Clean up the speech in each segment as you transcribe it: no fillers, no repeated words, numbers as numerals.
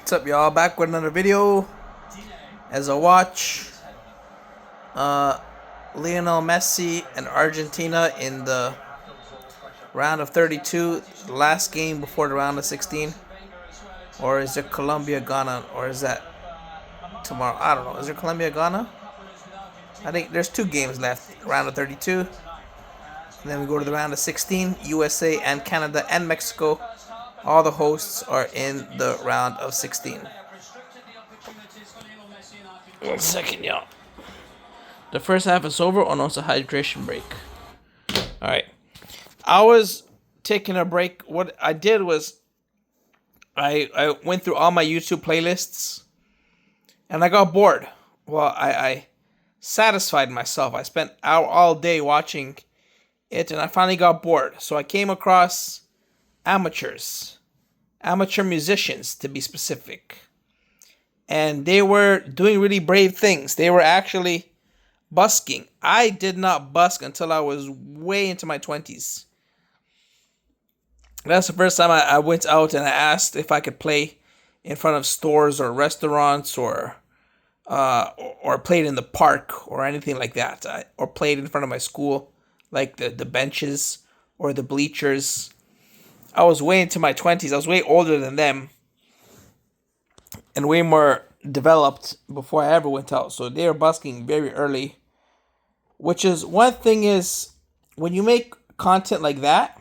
What's up, y'all? Back with another video. As I watch Lionel Messi and Argentina in the round of 32, the last game before the round of 16. Or is it Colombia, Ghana? Or is that tomorrow? I don't know. Is there Colombia, Ghana? I think there's two games left. Round of 32. And then we go to the round of 16. USA and Canada and Mexico. All the hosts are in the round of 16. 1 second, y'all. The first half is over. Oh no, it's a hydration break. Alright. I was taking a break. What I did was I went through all my YouTube playlists and I got bored. Well, I satisfied myself. I spent all day watching it and I finally got bored. So I came across amateur musicians to be specific. And they were doing really brave things. They were actually busking. I did not busk until I was way into my 20s. That's the first time I went out and I asked if I could play in front of stores or restaurants or played in the park or anything like that. Or played in front of my school, like the benches or the bleachers. I was way into my 20s. I was way older than them. And way more developed before I ever went out. So they were busking very early. Which is, one thing is, when you make content like that,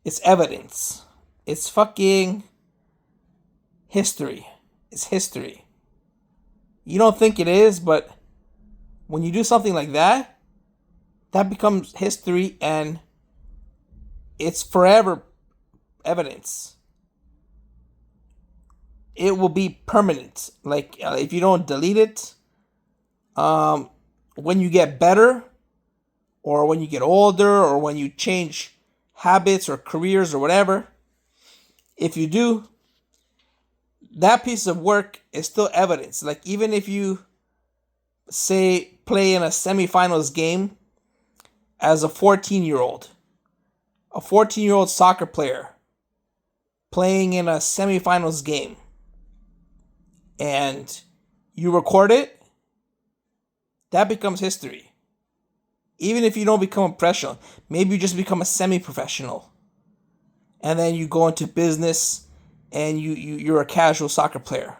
it's evidence. It's fucking history. It's history. You don't think it is, but when you do something like that, that becomes history and it's forever evidence. It will be permanent. Like, if you don't delete it, when you get better, or when you get older, or when you change habits or careers or whatever, if you do, that piece of work is still evidence. Like, even if you, say, play in a semifinals game as a 14-year-old, a 14-year-old soccer player playing in a semifinals game, and you record it, that becomes history. Even if you don't become a professional, maybe you just become a semi-professional, and then you go into business, and you're a casual soccer player.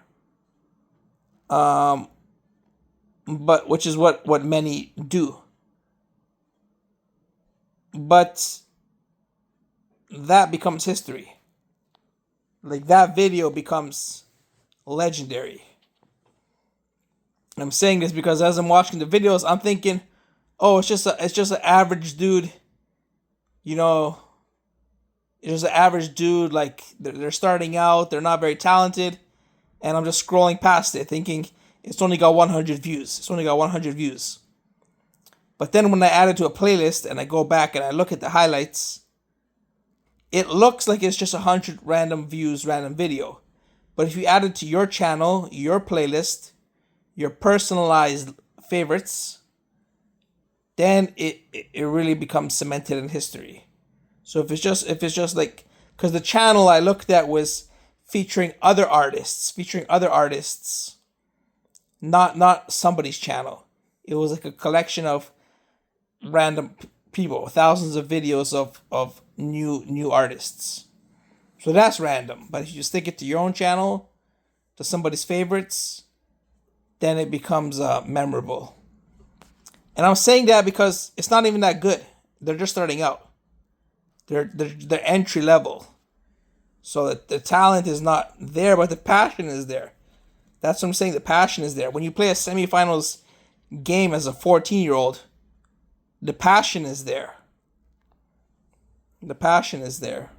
But which is what many do. But that becomes history. Like, that video becomes legendary. I'm saying this because as I'm watching the videos, I'm thinking, oh, it's just an average dude. You know, it's just an average dude. Like, they're starting out, they're not very talented, and I'm just scrolling past it, thinking it's only got 100 views. It's only got 100 views. But then when I add it to a playlist and I go back and I look at the highlights, it looks like it's just 100 random views, random video. But if you add it to your channel, your playlist, your personalized favorites, then it really becomes cemented in history. So if it's just like, because the channel I looked at was featuring other artists, not somebody's channel. It was like a collection of random people, thousands of videos of new artists. So that's random. But if you stick it to your own channel, to somebody's favorites, then it becomes memorable. And I'm saying that because it's not even that good. They're just starting out. They're entry level. So the talent is not there, but the passion is there. That's what I'm saying. The passion is there. When you play a semifinals game as a 14-year-old, the passion is there. The passion is there.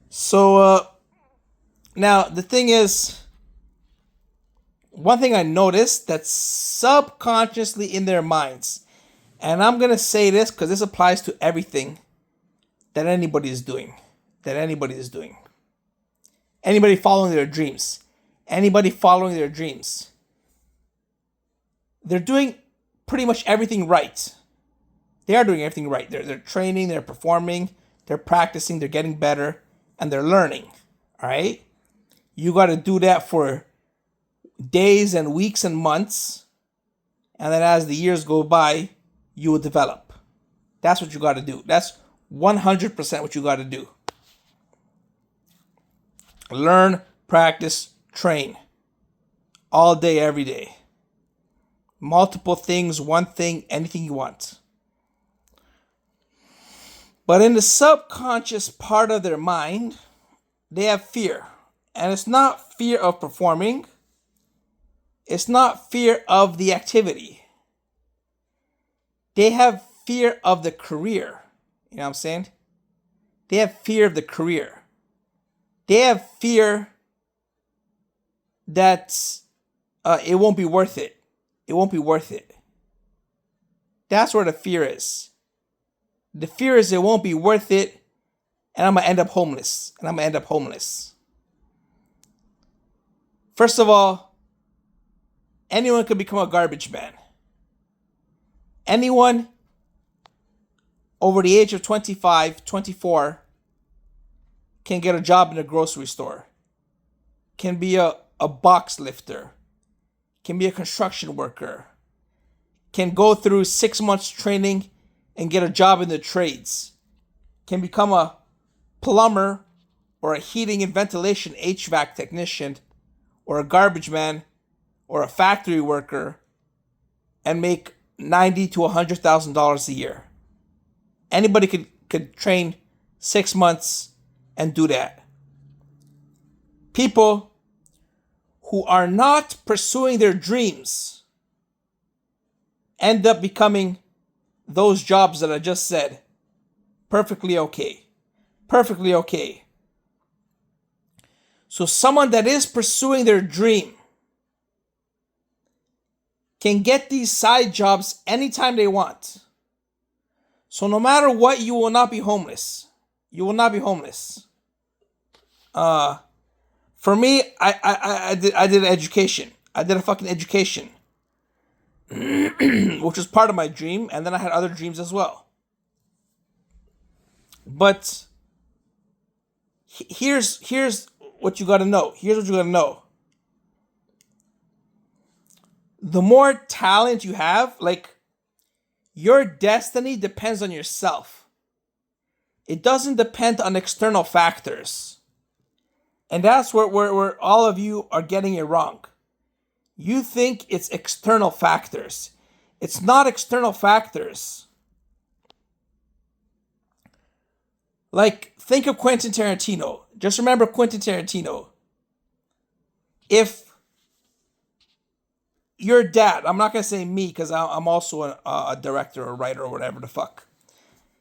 So, now, the thing is, one thing I noticed that's subconsciously in their minds, and I'm going to say this because this applies to everything that anybody is doing. Anybody following their dreams. They're doing pretty much everything right. They are doing everything right. They're training, they're performing, they're practicing, they're getting better. and they're learning. All right? You got to do that for days and weeks and months. And then as the years go by, you will develop. That's what you got to do. That's 100% what you got to do. Learn, practice, train. All day, every day. Multiple things, one thing, anything you want. But in the subconscious part of their mind, they have fear. And it's not fear of performing. It's not fear of the activity. They have fear of the career. You know what I'm saying? They have fear of the career. They have fear that it won't be worth it. It won't be worth it. That's where the fear is. The fear is it won't be worth it, and I'm going to end up homeless. First of all, anyone could become a garbage man. Anyone over the age of 25, 24 can get a job in a grocery store, can be a box lifter, can be a construction worker, can go through 6 months training and get a job in the trades, can become a plumber or a heating and ventilation HVAC technician or a garbage man or a factory worker and make $90,000 to $100,000 a year. Anybody could train 6 months and do that. People who are not pursuing their dreams end up becoming those jobs that I just said. Perfectly okay. Perfectly okay. So someone that is pursuing their dream can get these side jobs anytime they want. So no matter what, you will not be homeless. You will not be homeless. For me, I did education. I did a fucking education, which was part of my dream, and then I had other dreams as well. But here's what you got to know. Here's what you got to know. The more talent you have, like, your destiny depends on yourself. It doesn't depend on external factors. And that's where all of you are getting it wrong. You think it's external factors. It's not external factors. Like, think of Quentin Tarantino. Just remember Quentin Tarantino. If your dad, I'm not going to say me because I'm also a director or writer or whatever the fuck.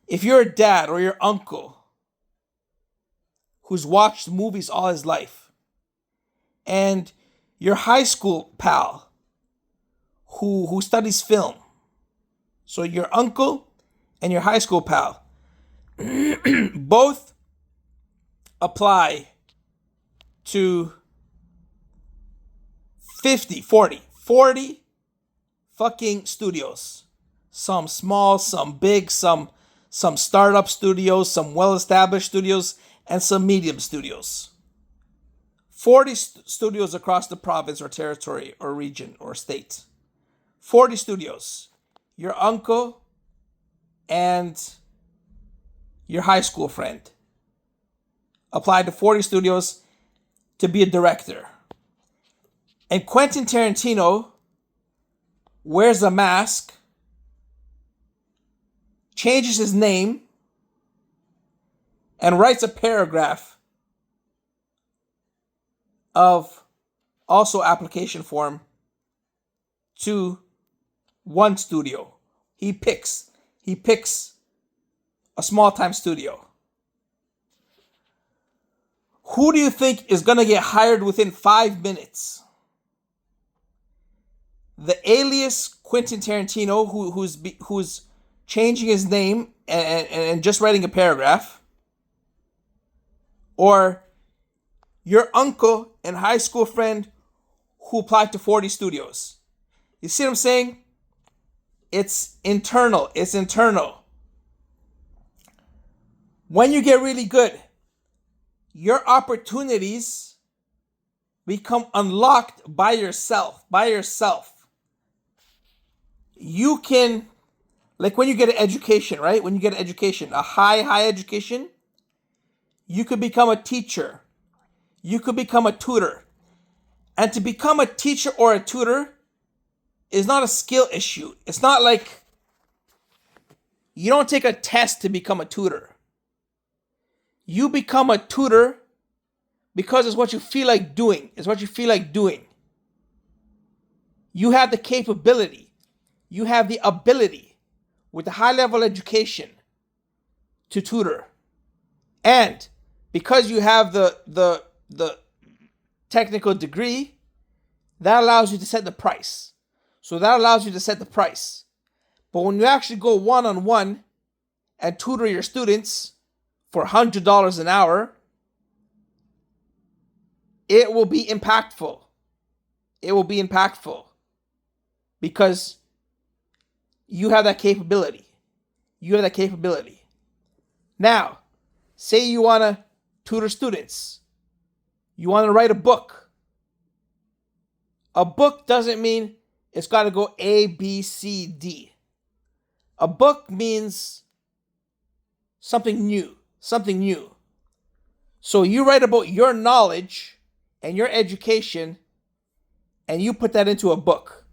If your dad or your uncle who's watched movies all his life, and your high school pal who studies film, so your uncle and your high school pal both apply to 40 fucking studios. Some small, some big, some startup studios, some well-established studios, and some medium studios. 40 studios across the province or territory or region or state. 40 studios. Your uncle and your high school friend applied to 40 studios to be a director. And Quentin Tarantino wears a mask, changes his name, and writes a paragraph of also application form to one studio. He picks a small-time studio. Who do you think is going to get hired within 5 minutes? The alias Quentin Tarantino, who's changing his name and just writing a paragraph, or your uncle and high school friend who applied to 40 studios? You see what I'm saying? It's internal. It's internal. When you get really good, your opportunities become unlocked by yourself. You can, like when you get an education, right? When you get an education, a high education, you could become a teacher. You could become a tutor. And to become a teacher or a tutor is not a skill issue. It's not like you don't take a test to become a tutor. You become a tutor because it's what you feel like doing. It's what you feel like doing. You have the capability. You have the ability with a high level education to tutor. And because you have the technical degree, that allows you to set the price. So that allows you to set the price. But when you actually go one-on-one and tutor your students for $100 an hour, it will be impactful. It will be impactful because you have that capability. You have that capability. Now, say you want to tutor students. You want to write a book. A book doesn't mean it's got to go A, B, C, D. A book means something new. Something new. So you write about your knowledge and your education and you put that into a book.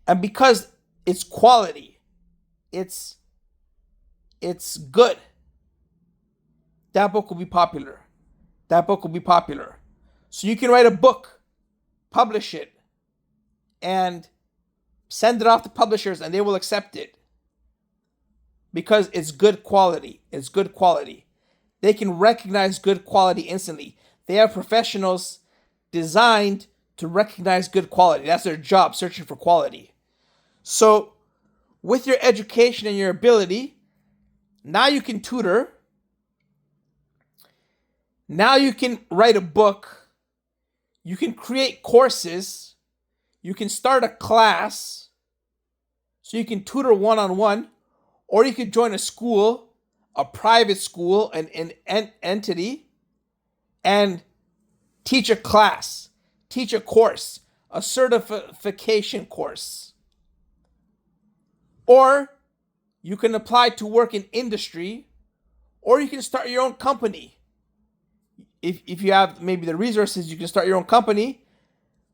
And because it's quality, it's good, that book will be popular. That book will be popular. So you can write a book, publish it, and send it off to publishers and they will accept it. Because it's good quality. It's good quality. They can recognize good quality instantly. They have professionals designed to recognize good quality. That's their job, searching for quality. So with your education and your ability, now you can tutor. Now you can write a book. You can create courses. You can start a class. So you can tutor one-on-one. Or you could join a school, a private school, an entity, and teach a class, teach a course, a certification course. Or you can apply to work in industry, or you can start your own company. If you have maybe the resources, you can start your own company.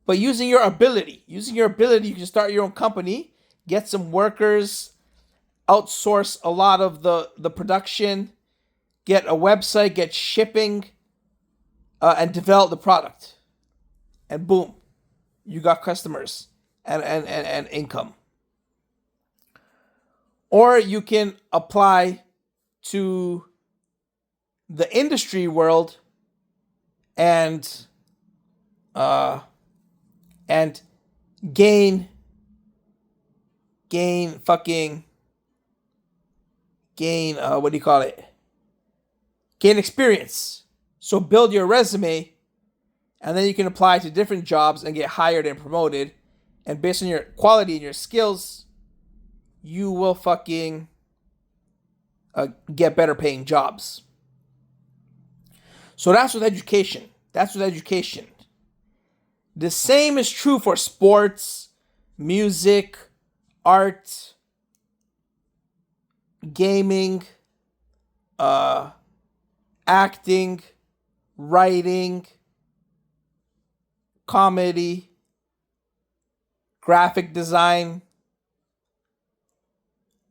But using your ability, you can start your own company, get some workers, outsource a lot of the production, get a website, get shipping, and develop the product. And boom, you got customers and income. Or you can apply to the industry world and gain what do you call it? Gain experience. So build your resume, and then you can apply to different jobs and get hired and promoted. And based on your quality and your skills, you will get better paying jobs. So that's with education. The same is true for sports, music, art, gaming, acting, writing, comedy, graphic design.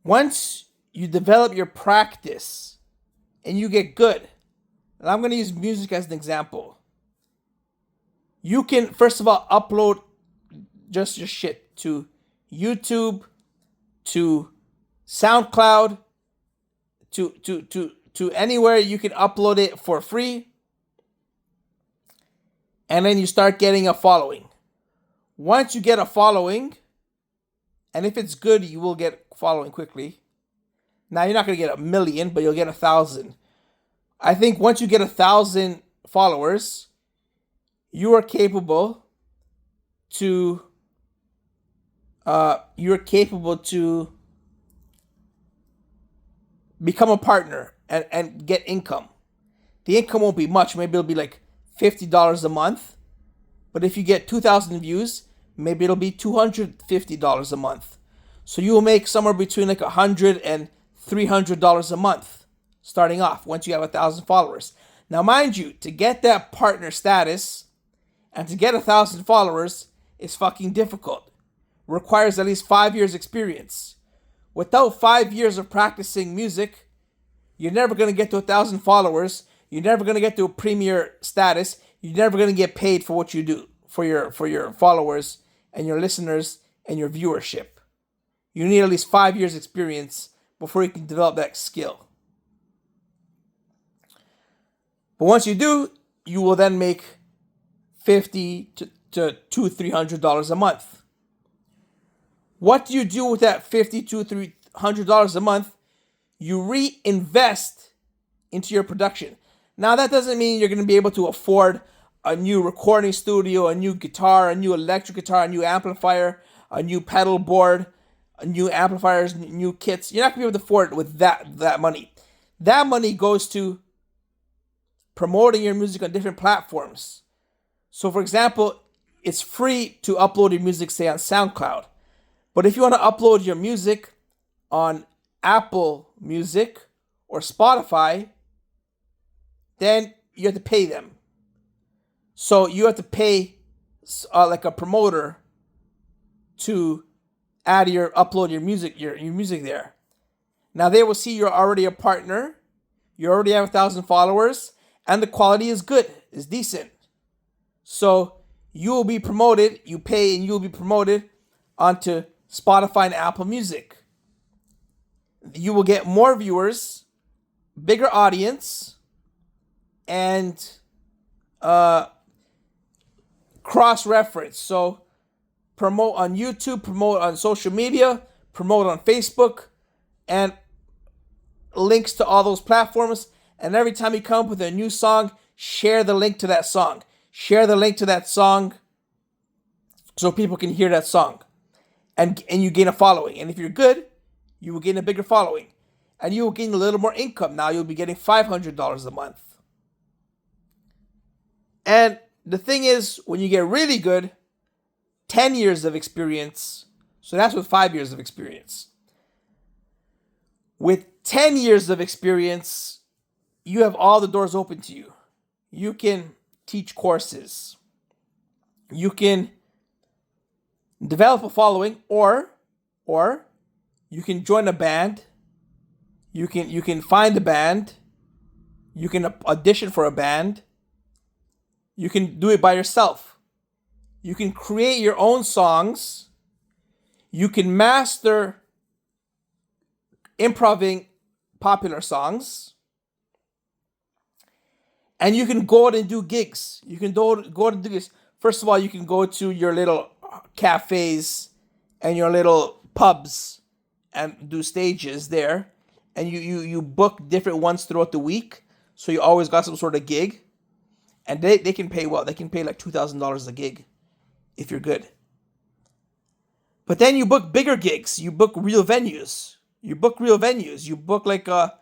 Once you develop your practice and you get good, and I'm going to use music as an example, you can first of all upload just your shit to YouTube, to SoundCloud, to anywhere. You can upload it for free, and then you start getting a following. Once you get a following, and if it's good, you will get following quickly. Now you're not going to get 1 million, but you'll get 1,000. I think once you get 1,000 followers, you are capable to become a partner and get income. the income won't be much. Maybe it'll be like $50 a month. But if you get 2,000 views, maybe it'll be $250 a month. So you will make somewhere between like $100 and $300 a month starting off once you have 1,000 followers. Now, mind you, to get that partner status and to get 1,000 followers is fucking difficult. Requires at least 5 years experience. Without 5 years of practicing music, you're never going to get to 1,000 followers. You're never going to get to a premier status. You're never going to get paid for what you do for your followers and your listeners and your viewership. You need at least 5 years experience before you can develop that skill. But once you do, you will then make $50 to $300 a month. What do you do with that $50 to $300 a month? You reinvest into your production. Now, that doesn't mean you're going to be able to afford a new recording studio, a new guitar, a new electric guitar, a new amplifier, a new pedal board, a new amplifiers, new kits. You're not going to be able to afford it with that money. That money goes to promoting your music on different platforms. So, for example, it's free to upload your music, say, on SoundCloud. But if you want to upload your music on Apple Music or Spotify, then you have to pay them. So you have to pay like a promoter to upload your music, your music there. Now they will see you're already a partner, you already have 1,000 followers, and the quality is good, is decent. So you will be promoted, you pay and you will be promoted onto Spotify and Apple Music. You will get more viewers, bigger audience, and cross-reference. So promote on YouTube, promote on social media, promote on Facebook, and links to all those platforms. And every time you come up with a new song, share the link to that song. Share the link to that song so people can hear that song. And you gain a following. And if you're good, you will gain a bigger following. And you will gain a little more income. Now you'll be getting $500 a month. And the thing is, when you get really good, 10 years of experience. So that's with 5 years of experience. With 10 years of experience, you have all the doors open to you. You can teach courses. You can develop a following, or you can join a band. You can find a band. You can audition for a band. You can do it by yourself. You can create your own songs. You can master improving popular songs. And you can go out and do gigs. You can go out and do gigs. First of all, you can go to your little cafes and your little pubs and do stages there. And you book different ones throughout the week. So you always got some sort of gig. And they can pay well. They can pay like $2,000 a gig if you're good. But then you book bigger gigs. You book real venues. You book like a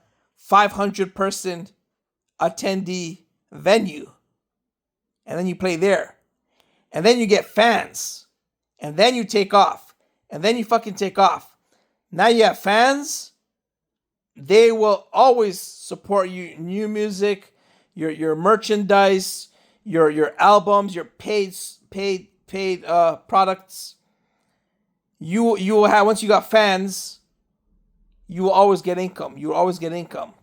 500-person attendee venue. And then you play there. And then you get fans. And then you take off. And then you fucking take off. Now you have fans. They will always support you. New music, your merchandise, your albums, your paid products. You will have, once you got fans, you will always get income. You will always get income.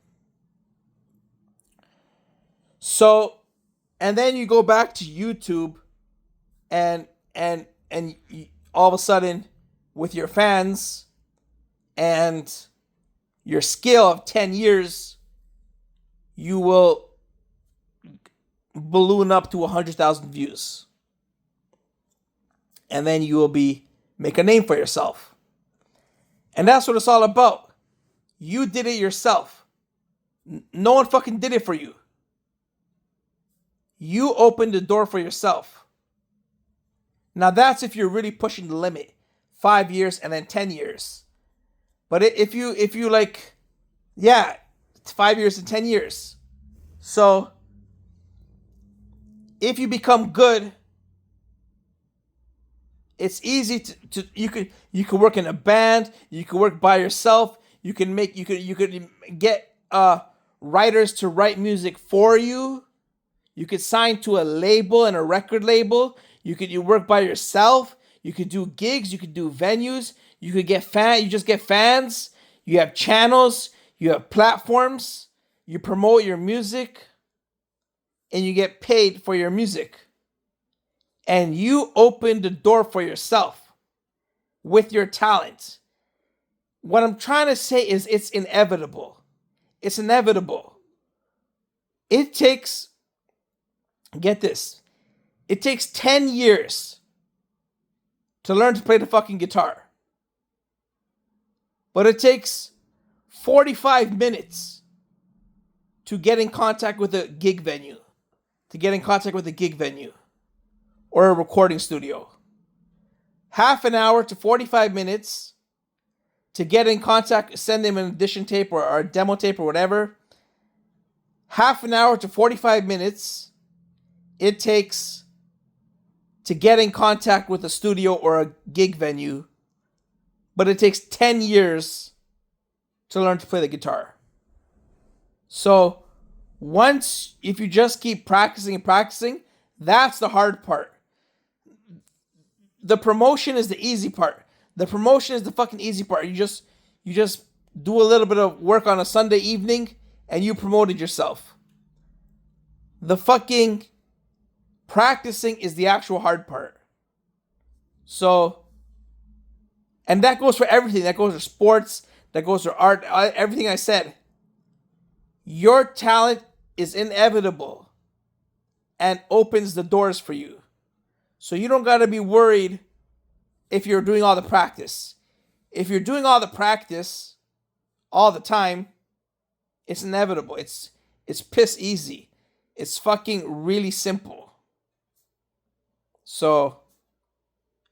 So, and then you go back to YouTube, and all of a sudden, with your fans and your skill of 10 years, you will balloon up to 100,000 views. And then you will make a name for yourself. And that's what it's all about. You did it yourself. No one fucking did it for you. You opened the door for yourself. Now that's if you're really pushing the limit. 5 years and then 10 years. But if you like, yeah, it's 5 years and 10 years. So if you become good, it's easy to you could work in a band, you could work by yourself, you could get writers to write music for you. You could sign to a label and a record label. You work by yourself. You could do gigs, you could do venues, you could get you just get fans, you have channels, you have platforms, you promote your music, and you get paid for your music. And you open the door for yourself with your talent. What I'm trying to say is it's inevitable. It's inevitable. It takes, get this, it takes 10 years to learn to play the fucking guitar. But it takes 45 minutes to get in contact with a gig venue. Or a recording studio. Half an hour to 45 minutes to get in contact, send them an audition tape or a demo tape or whatever. Half an hour to 45 minutes it takes to get in contact with a studio or a gig venue. But it takes 10 years to learn to play the guitar. So if you just keep practicing and practicing, that's the hard part. The promotion is the easy part. The promotion is the fucking easy part. You just do a little bit of work on a Sunday evening and you promoted yourself. The fucking practicing is the actual hard part. So, and that goes for everything. That goes for sports, that goes for art, everything I said. Your talent is inevitable and opens the doors for you. So you don't got to be worried if you're doing all the practice. If you're doing all the practice all the time, it's inevitable. It's piss easy. It's fucking really simple. So,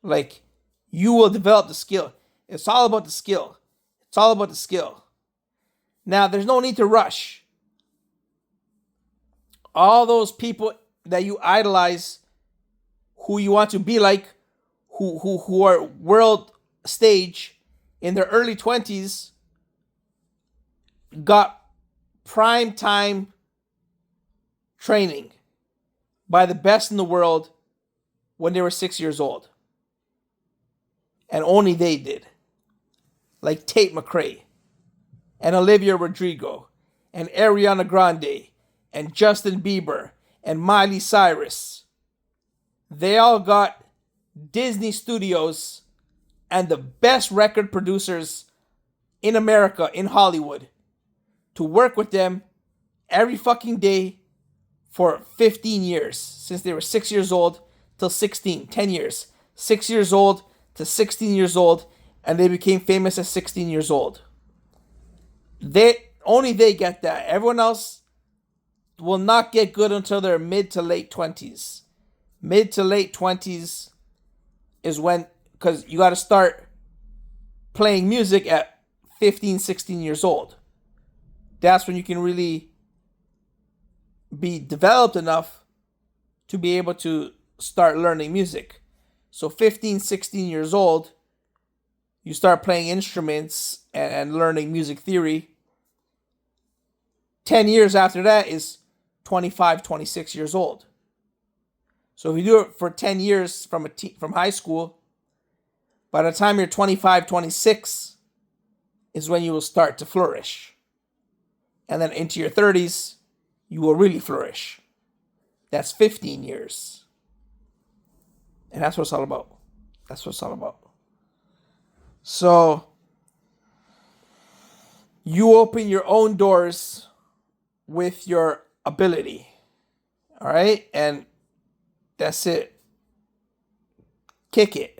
like, you will develop the skill. It's all about the skill. It's all about the skill. Now, there's no need to rush. All those people that you idolize, who you want to be like, who are world stage in their early 20s, got prime time training by the best in the world when they were 6 years old. And only they did. Like Tate McRae and Olivia Rodrigo and Ariana Grande and Justin Bieber and Miley Cyrus. They all got Disney Studios and the best record producers in America, in Hollywood, to work with them every fucking day for 15 years. Since they were 6 years old till 16, 10 years. 6 years old to 16 years old, and they became famous at 16 years old. Only they get that. Everyone else will not get good until their mid to late 20s. Mid to late 20s is when, because you got to start playing music at 15, 16 years old. That's when you can really be developed enough to be able to start learning music. So 15, 16 years old, you start playing instruments and learning music theory. 10 years after that is 25, 26 years old. So if you do it for 10 years from high school, by the time you're 25, 26 is when you will start to flourish. And then into your 30s, you will really flourish. That's 15 years. And that's what it's all about. That's what it's all about. So, you open your own doors with your ability. All right? And that's it. Kick it.